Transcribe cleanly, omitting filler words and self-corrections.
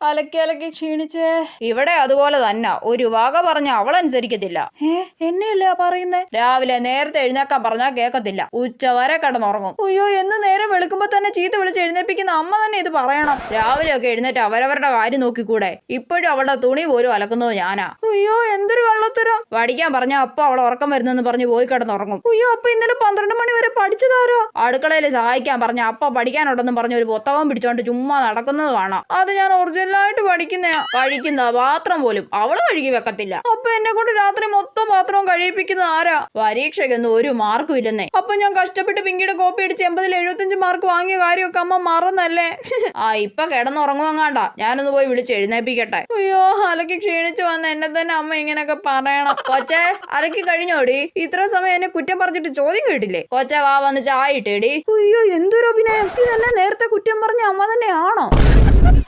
അലക്കി അലക്കി ക്ഷീണിച്ചേ. ഇവിടെ അതുപോലെ തന്നെ ഒരു വക പറഞ്ഞ അവളനുസരിക്കത്തില്ല. എന്നെയല്ല പറയുന്നേ. രാവിലെ നേരത്തെ എഴുന്നേക്കാൻ പറഞ്ഞാൽ കേൾക്കത്തില്ല. ഉച്ച വരെ കിടന്നുറങ്ങും. അയ്യോ, എന്ന് നേരം വെളുക്കുമ്പോ തന്നെ ചീത്ത വിളിച്ച് എഴുന്നേപ്പിക്കുന്ന അമ്മ തന്നെ ഇത് പറയണം. രാവിലെ ഒക്കെ എഴുന്നേറ്റ് അവരവരുടെ കാര്യം നോക്കിക്കൂടെ? ഇപ്പോഴും അവളുടെ തുണി പോലും അലക്കുന്നത് ഞാനാ. അയ്യോ, എന്തൊരു കള്ളത്തരം. പഠിക്കാൻ പറഞ്ഞാൽ അപ്പൊ അവൾ ഉറക്കം വരുന്നെന്ന് പറഞ്ഞ് പോയി കിടന്നുറങ്ങും. അയ്യോ, അപ്പൊ ഇന്നലെ 12 മണി വരെ പഠിച്ചതാരോ? അടുക്കളയിൽ സഹായിക്കാൻ പറഞ്ഞ അപ്പ പഠിക്കാനുണ്ടെന്നും പറഞ്ഞ് ഒരു പുസ്തകം പിടിച്ചോണ്ട് ചുമ്മാ നടക്കുന്നത് കാണാം. അത് ഞാൻ ഒറിജിനലായിട്ട് പഠിക്കുന്നയാ. കഴിക്കുന്ന പാത്രം പോലും അവള് കഴുകി വെക്കത്തില്ല. അപ്പൊ എന്നെ കൊണ്ട് രാത്രി മൊത്തം പാത്രവും കഴിപ്പിക്കുന്ന ആരാ? പരീക്ഷയ്ക്കൊന്നും ഒരു മാർക്കും ഇല്ലെന്നേ. അപ്പൊ ഞാൻ കഷ്ടപ്പെട്ട് പിങ്കിയുടെ കോപ്പി അടിച്ച് 80-ൽ 75 മാർക്ക് വാങ്ങിയ കാര്യമൊക്കെ അമ്മ മറന്നല്ലേ? ഇപ്പൊ കിടന്നുറങ്ങുവങ്ങാണ്ട. ഞാനൊന്ന് പോയി വിളിച്ച് എഴുന്നേപ്പിക്കട്ടെ. അയ്യോ, അലക്കി ക്ഷീണിച്ചു വന്ന എന്നെ തന്നെ അമ്മ ഇങ്ങനെയൊക്കെ പറയണം. കൊച്ചേ, അലക്കി കഴിഞ്ഞോടി? ഇത്ര സമയം എന്നെ കുറ്റം പറഞ്ഞിട്ട് ചോദ്യം കേട്ടില്ലേ? കൊച്ചേ, വാ വന്ന് ചായ ഇട്ടേടി. അയ്യോ, എന്തൊരു അഭിനയം. ഇതെന്നെ നേരത്തെ കുറ്റം പറഞ്ഞ അമ്മ തന്നെയാണോ?